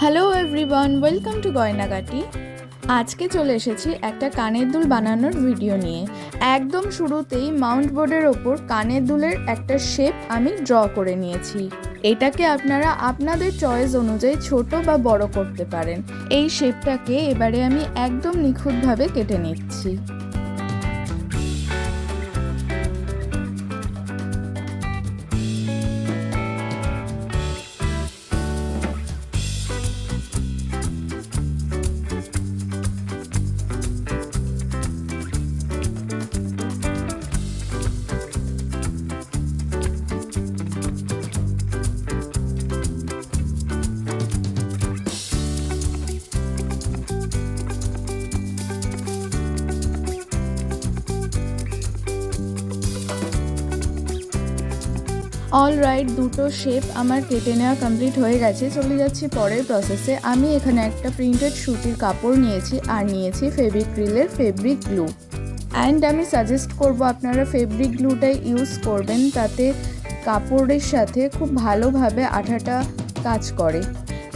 Hello everyone, welcome to Gaynagati. আজকে চলে এসেছি একটা কানের দুল বানানোর ভিডিও নিয়ে। একদম শুরুতেই মাউন্ট বোর্ডের ওপর কানের দুলের একটা শেপ আমি ড্র করে নিয়েছি। এটাকে আপনারা আপনাদের চয়েস অনুযায়ী ছোট বা বড় করতে পারেন। এই শেপটাকে এবারে আমি একদম নিখুঁতভাবে কেটে নিচ্ছি। অলরাইট, দুটো শেপ আমার কেটে নেওয়া কমপ্লিট হয়ে গেছে। চলে যাচ্ছি পরের প্রসেসে। আমি এখানে একটা প্রিন্টেড সুতির কাপড় নিয়েছি আর নিয়েছি ফেভিক্রিলের ফেব্রিক গ্লু। অ্যান্ড আমি সাজেস্ট করব আপনারা ফেব্রিক গ্লুটাই ইউজ করবেন, তাতে কাপড়ের সাথে খুব ভালোভাবে আঠাটা কাজ করে।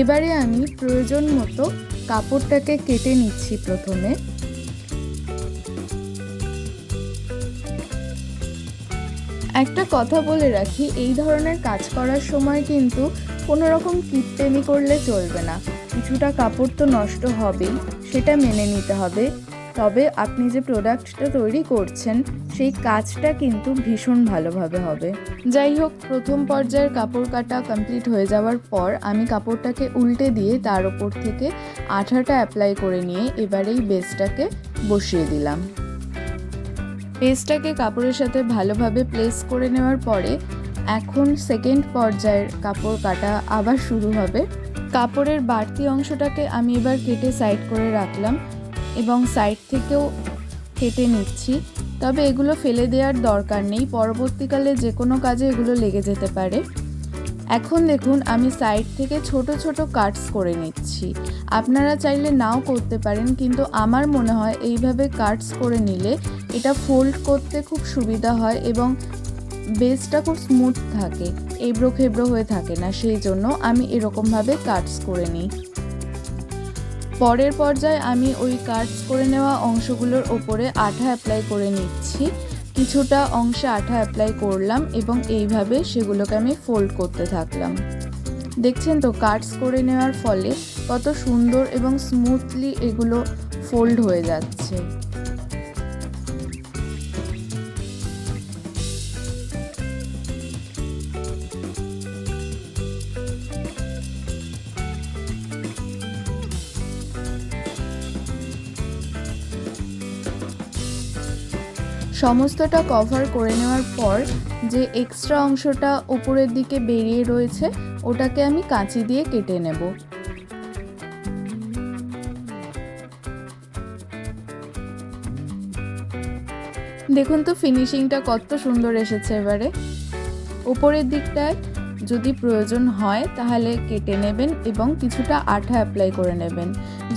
এবারে আমি প্রয়োজন মতো কাপড়টাকে কেটে নিচ্ছি। প্রথমে একটা কথা বলে রাখি, এই ধরনের কাজ করার সময় কিন্তু কোনো রকম কিপটেমি করলে চলবে না। কিছুটা কাপড় তো নষ্ট হবেই, সেটা মেনে নিতে হবে। তবে আপনি যে প্রোডাক্টটা তৈরি করছেন সেই কাজটা কিন্তু ভীষণ ভালোভাবে হবে। যাই হোক, প্রথম পর্যায়ের কাপড় কাটা কমপ্লিট হয়ে যাওয়ার পর আমি কাপড়টাকে উল্টে দিয়ে তার ওপর থেকে আঠাটা অ্যাপ্লাই করে নিয়ে এবার এই বেসটাকে বসিয়ে দিলাম। পেস্টটাকে কাপড়ের সাথে ভালোভাবে প্লেস করে নেওয়ার পরে এখন সেকেন্ড পর্যায়ের কাপড় কাটা আবার শুরু হবে। কাপড়ের বাড়তি অংশটাকে আমি এবার কেটে সাইড করে রাখলাম এবং সাইড থেকেও কেটে নিচ্ছি। তবে এগুলো ফেলে দেওয়ার দরকার নেই, পরবর্তীকালে যে কোনো কাজে এগুলো লেগে যেতে পারে। এখন দেখুন আমি সাইড থেকে ছোট ছোট কাটস করে নিচ্ছি। আপনারা চাইলে নাও করতে পারেন, কিন্তু আমার মনে হয় এইভাবে কাটস করে নিলে এটা ফোল্ড করতে খুব সুবিধা হয় এবং বেসটা খুব স্মুথ থাকে, এবড়ো খেবড়ো হয়ে থাকে না। সেই জন্য আমি এরকমভাবে কাটস করে নিই। পরের পর্যায়ে আমি ওই কাটস করে নেওয়া অংশগুলোর ওপরে আঠা অ্যাপ্লাই করে নিচ্ছি। কিছুটা অংশে আঠা অ্যাপ্লাই করলাম এবং এইভাবে সেগুলোকে আমি ফোল্ড করতে থাকলাম। দেখছেন তো কাটস করে নেওয়ার ফলে কত সুন্দর এবং স্মুথলি এগুলো ফোল্ড হয়ে যাচ্ছে। সমস্তটা কভার করে নেওয়ার পর যে এক্সট্রা অংশটা উপরের দিকে বেরিয়ে রয়েছে ওটাকে আমি কাঁচি দিয়ে কেটে নেব। দেখুন তো ফিনিশিংটা কত সুন্দর এসেছে। এবারে উপরের দিকটায় যদি প্রয়োজন হয় তাহলে কেটে নেবেন এবং কিছুটা আঠা অ্যাপ্লাই করে নেবেন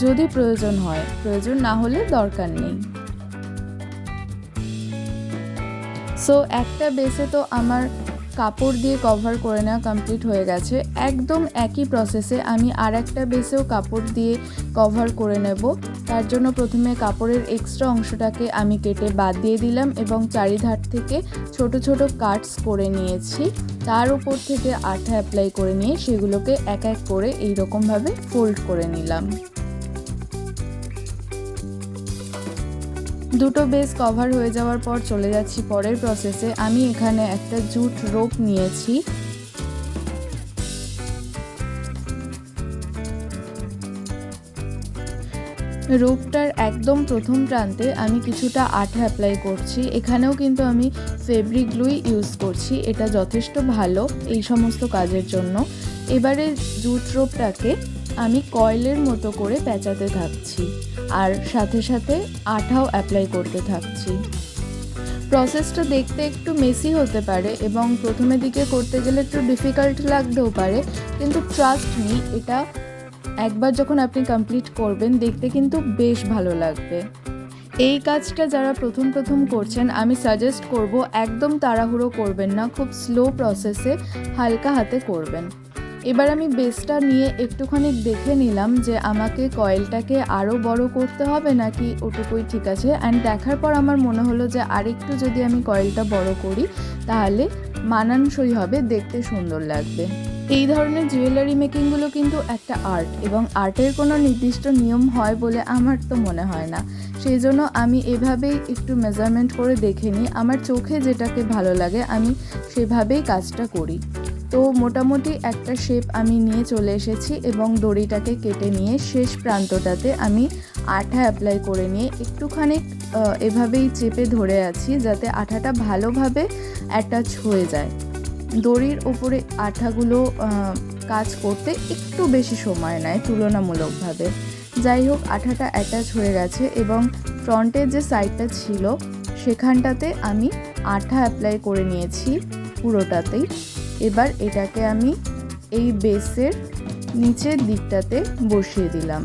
যদি প্রয়োজন হয়, প্রয়োজন না হলে দরকার নেই। সো একটা বেসে তো আমার কাপড় দিয়ে কভার করে নেওয়া কমপ্লিট হয়ে গেছে। একদম একই প্রসেসে আমি আর একটা বেসেও কাপড় দিয়ে কভার করে নেব। তার জন্য প্রথমে কাপড়ের এক্সট্রা অংশটাকে আমি কেটে বাদ দিয়ে দিলাম এবং চারিধার থেকে ছোট ছোট কাটস করে নিয়েছি। তার উপর থেকে আঠা অ্যাপ্লাই করে নিয়ে সেগুলোকে এক এক করে এইরকমভাবে ফোল্ড করে নিলাম। দুটো বেস কভার হয়ে যাওয়ার পর চলে যাচ্ছি পরের প্রসেসে। আমি এখানে একটা জুট রোপ নিয়েছি। রোপটার একদম প্রথম প্রান্তে আমি কিছুটা আঠা অ্যাপ্লাই করছি। এখানেও কিন্তু আমি ফেব্রিক গ্লুই ইউজ করছি, এটা যথেষ্ট ভালো এই সমস্ত কাজের জন্য। এবারে জুট রোপটাকে আমি কয়েলের মতো করে পেঁচাতে থাকছি আর সাথে সাথে আঠাও অ্যাপ্লাই করতে থাকছি। প্রসেসটা দেখতে একটু মেসি হতে পারে এবং প্রথমের দিকে করতে গেলে একটু ডিফিকাল্ট লাগতেও পারে, কিন্তু ট্রাস্ট মি, এটা একবার যখন আপনি কমপ্লিট করবেন দেখতে কিন্তু বেশ ভালো লাগবে। এই কাজটা যারা প্রথম প্রথম করছেন আমি সাজেস্ট করব একদম তাড়াহুড়ো করবেন না, খুব স্লো প্রসেসে হালকা হাতে করবেন। এবার আমি বেসটা নিয়ে একটুখানি দেখে নিলাম যে আমাকে কয়েলটাকে আরও বড় করতে হবে নাকি ওটুকুই ঠিক আছে। অ্যান্ড দেখার পর আমার মনে হলো যে আরেকটু যদি আমি কয়েলটা বড় করি তাহলে মানানসই হবে, দেখতে সুন্দর লাগবে। এই ধরনের জুয়েলারি মেকিংগুলো কিন্তু একটা আর্ট, এবং আর্টের কোনো নির্দিষ্ট নিয়ম হয় বলে আমার তো মনে হয় না। সেই জন্য আমি এভাবেই একটু মেজারমেন্ট করে দেখে নিই, আমার চোখে যেটাকে ভালো লাগে আমি সেভাবেই কাজটা করি। তো মোটামুটি একটা শেপ আমি নিয়ে চলে এসেছি এবং দড়িটাকে কেটে নিয়ে শেষ প্রান্তটাতে আমি আঠা অ্যাপ্লাই করে নিয়ে একটুখানি এভাবেই চেপে ধরে আছি যাতে আঠাটা ভালোভাবে অ্যাটাচ হয়ে যায়। দড়ির ওপরে আঠাগুলো কাজ করতে একটু বেশি সময় নেয় তুলনামূলকভাবে। যাই হোক, আঠাটা অ্যাটাচ হয়ে গেছে এবং ফ্রন্টের যে সাইডটা ছিল সেখানটাতে আমি আঠা অ্যাপ্লাই করে নিয়েছি পুরোটাতেই। এবার এটাকে আমি এই বেসের নিচের দিকটাতে বসিয়ে দিলাম।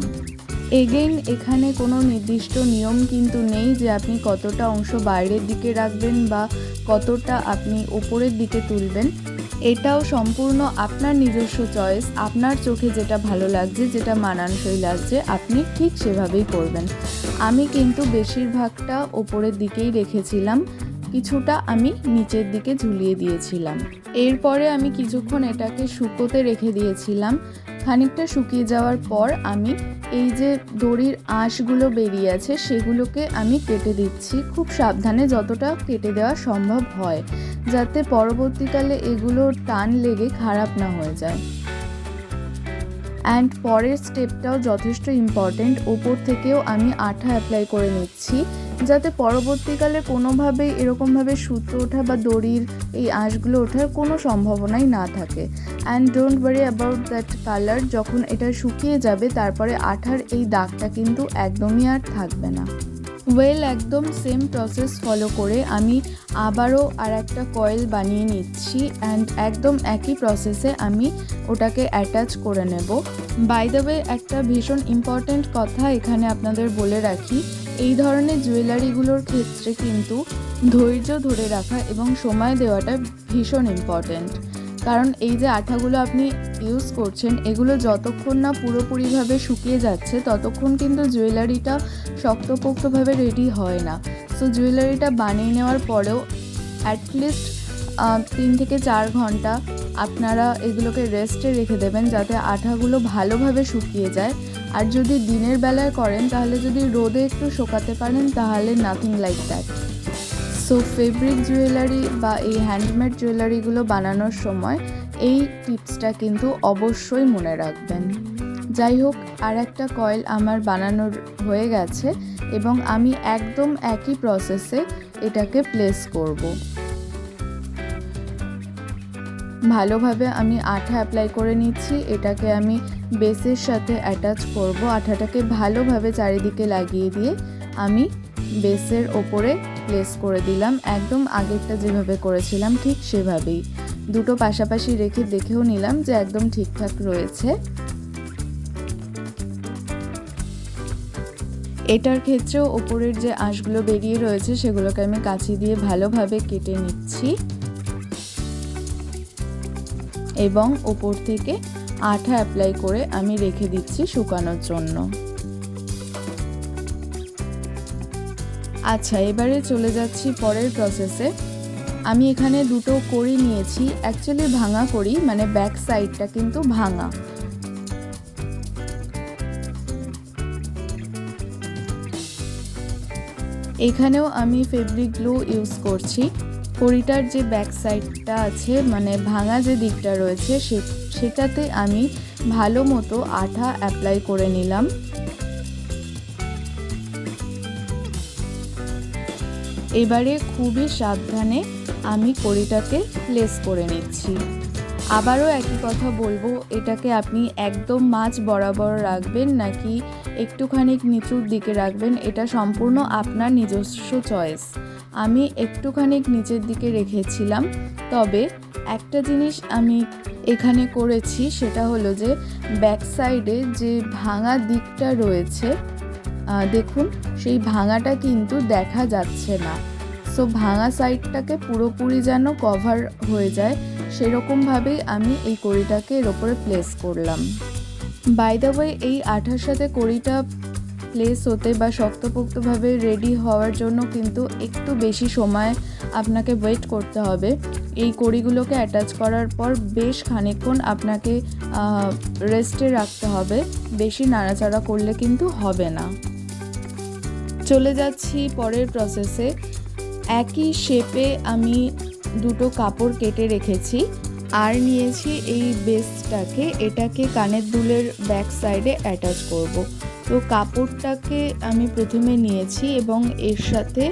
এগেইন এখানে কোনো নির্দিষ্ট নিয়ম কিন্তু নেই যে আপনি কতটা অংশ বাইরের দিকে রাখবেন বা কতটা আপনি ওপরের দিকে তুলবেন। এটাও সম্পূর্ণ আপনার নিজস্ব চয়েস, আপনার চোখে যেটা ভালো লাগছে, যেটা মানানসই লাগছে আপনি ঠিক সেভাবেই করবেন। আমি কিন্তু বেশিরভাগটা ওপরের দিকেই রেখেছিলাম, কিছুটা আমি নিচের দিকে ঝুলিয়ে দিয়েছিলাম। এরপরে আমি কিছুক্ষণ এটাকে শুকোতে রেখে দিয়েছিলাম। খানিকটা শুকিয়ে যাওয়ার পর আমি এই যে দড়ির আঁশগুলো বেরিয়ে আছে সেগুলোকে আমি কেটে দিচ্ছি, খুব সাবধানে যতটা কেটে দেওয়া সম্ভব হয়, যাতে পরবর্তীকালে এগুলো টান লেগে খারাপ না হয়ে যায়। অ্যান্ড পরের স্টেপটাও যথেষ্ট ইম্পর্টেন্ট, ওপর থেকেও আমি আঠা অ্যাপ্লাই করে নিচ্ছি যাতে পরবর্তীকালে কোনোভাবেই এরকমভাবে সুতো ওঠা বা দড়ির এই আঁশগুলো ওঠার কোনো সম্ভাবনাই না থাকে। And don't worry about that colour, যখন এটা শুকিয়ে যাবে তারপরে আঠার এই দাগটা কিন্তু একদমই আর থাকবে না। একদম সেম প্রসেস ফলো করে আমি আবারও আর একটা কয়েল বানিয়ে নিচ্ছি অ্যান্ড একদম একই প্রসেসে আমি ওটাকে অ্যাটাচ করে নেব। বাই দ্য ওয়ে, একটা ভীষণ ইম্পর্ট্যান্ট কথা এখানে আপনাদের বলে রাখি, এই ধরনের জুয়েলারিগুলোর ক্ষেত্রে কিন্তু ধৈর্য ধরে রাখা এবং সময় দেওয়াটা ভীষণ ইম্পর্ট্যান্ট। কারণ এই যে আঠাগুলো আপনি ইউজ করছেন এগুলো যতক্ষণ না পুরোপুরিভাবে শুকিয়ে যাচ্ছে ততক্ষণ কিন্তু জুয়েলারিটা শক্তপোক্তভাবে রেডি হয় না। সো জুয়েলারিটা বানিয়ে নেওয়ার পরেও অ্যাটলিস্ট 3 থেকে 4 ঘন্টা আপনারা এগুলোকে রেস্টে রেখে দেবেন যাতে আঠাগুলো ভালোভাবে শুকিয়ে যায়। আর যদি দিনের বেলায় করেন তাহলে যদি রোদে একটু শুকাতে পারেন তাহলে nothing like that. So fabric jewellery বা এই হ্যান্ডমেড জুয়েলারিগুলো বানানোর সময় এই টিপসটা কিন্তু অবশ্যই মনে রাখবেন। যাই হোক, আর একটা কয়েল আমার বানানোর হয়ে গেছে এবং আমি একদম একই প্রসেসে এটাকে প্লেস করব। ভালোভাবে আমি আঠা অ্যাপ্লাই করে নিচ্ছি, এটাকে আমি বেসের সাথে অ্যাটাচ করব। আঠাটাকে ভালোভাবে চারিদিকে লাগিয়ে দিয়ে আমি বেসের ওপরে প্লেস করে দিলাম, একদম আগেরটা যেভাবে করেছিলাম ঠিক সেভাবেই। দুটো পাশাপাশি রেখে দেখেও নিলাম যে একদম ঠিকঠাক রয়েছে। এটার ক্ষেত্রেও ওপরের যে আঁশগুলো বেরিয়ে রয়েছে সেগুলোকে আমি কাঁচি দিয়ে ভালোভাবে কেটে নিচ্ছি এবং ওপর থেকে আঠা অ্যাপ্লাই করে আমি রেখে দিচ্ছি শুকানোর জন্য। আচ্ছা, এবারে চলে যাচ্ছি পরের প্রসেসে। আমি এখানে দুটো কড়ি নিয়েছি, অ্যাকচুয়ালি ভাঙা কড়ি, মানে ব্যাক সাইডটা কিন্তু ভাঙা। এখানেও আমি ফেব্রিক গ্লু ইউজ করছি। কড়িটার যে ব্যাক সাইডটা আছে মানে ভাঙা যে দিকটা রয়েছে সেটাতে আমি ভালো মতো আঠা অ্যাপ্লাই করে নিলাম। এবারে খুবই সাবধানে আমি কড়িটাকে প্লেস করে নিচ্ছি। আবারও একই কথা বলবো, এটাকে আপনি একদম মাঝ বরাবর রাখবেন নাকি একটুখানি নিচুর দিকে রাখবেন এটা সম্পূর্ণ আপনার নিজস্ব চয়েস। আমি একটুখানি নিচের দিকে রেখেছিলাম, তবে একটা জিনিস আমি এখানে করেছি সেটা হলো যে ব্যাক সাইডে যে ভাঙা দিকটা রয়েছে দেখুন সেই ভাঙাটা কিন্তু দেখা যাচ্ছে না। সো ভাঙা সাইডটাকে পুরোপুরি যেন কভার হয়ে যায় সেরকমভাবেই আমি এই কড়িটাকে এর ওপরে প্লেস করলাম। বাই দ্য ওয়ে, এই আঠার সাথে কড়িটা প্লেস হতে বা শক্তপোক্তভাবে রেডি হওয়ার জন্য কিন্তু একটু বেশি সময় আপনাকে ওয়েট করতে হবে। এই কড়িগুলোকে অ্যাটাচ করার পর বেশ খানিকক্ষণ আপনাকে রেস্টে রাখতে হবে, বেশি নাড়াচাড়া করলে কিন্তু হবে না। চলে যাচ্ছি পরের প্রসেসে। একই শেপে আমি দুটো কাপড় কেটে রেখেছি আর নিয়েছি এই বেসটাকে, এটাকে কানের দুলের ব্যাক সাইডে অ্যাটাচ করব। তো কাপড়টাকে আমি প্রথমে নিয়েছি এবং এর সাথে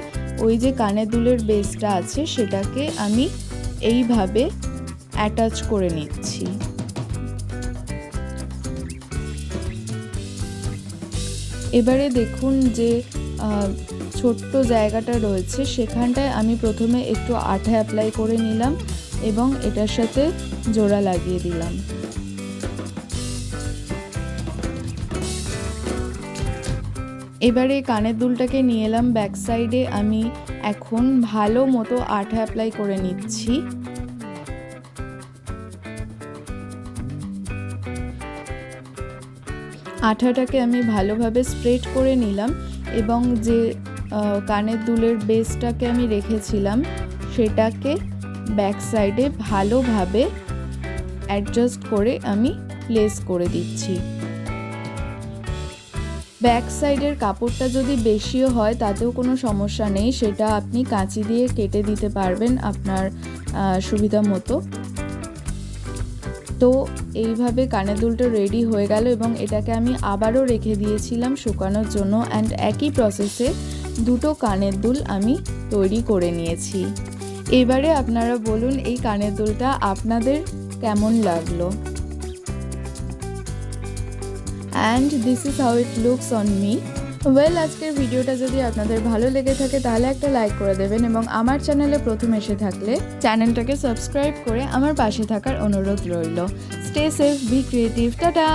ওই যে কানের দুলের বেসটা আছে সেটাকে আমি এইভাবে অ্যাটাচ করে নিচ্ছি। এবারে দেখুন যে ছোট্ট জায়গাটা রয়েছে সেখানটায় আমি প্রথমে একটু আঠা অ্যাপ্লাই করে নিলাম এবং এটার সাথে জোড়া লাগিয়ে দিলাম। এবারে কানের দুলটাকে নিয়ে এলাম ব্যাক সাইডে, আমি এখন ভালো মতো আঠা অ্যাপ্লাই করে নিচ্ছি। আঠাটাকে আমি ভালোভাবে স্প্রেড করে নিলাম এবং যে কানের দুলের বেসটাকে আমি রেখেছিলাম সেটাকে ব্যাক সাইডে ভালোভাবে অ্যাডজাস্ট করে আমি প্লেস করে দিচ্ছি। ব্যাক সাইডের কাপড়টা যদি বেশিও হয় তাতেও কোনো সমস্যা নেই, সেটা আপনি কাঁচি দিয়ে কেটে দিতে পারবেন আপনার সুবিধা মতো। তো এইভাবে কানের দুলটা রেডি হয়ে গেল এবং এটাকে আমি আবারও রেখে দিয়েছিলাম শুকানোর জন্য। অ্যান্ড একই প্রসেসে দুটো কানের দুল আমি তৈরি করে নিয়েছি। এবারে আপনারা বলুন এই কানের দুলটা আপনাদের কেমন লাগলো। And this is how it looks on me. Well, আজকের ভিডিওটা যদি আপনাদের ভালো লেগে থাকে তাহলে একটা লাইক করে দেবেন এবং আমার চ্যানেলে প্রথম এসে থাকলে চ্যানেলটাকে সাবস্ক্রাইব করে আমার পাশে থাকার অনুরোধ রইল। Stay safe, be creative, tata.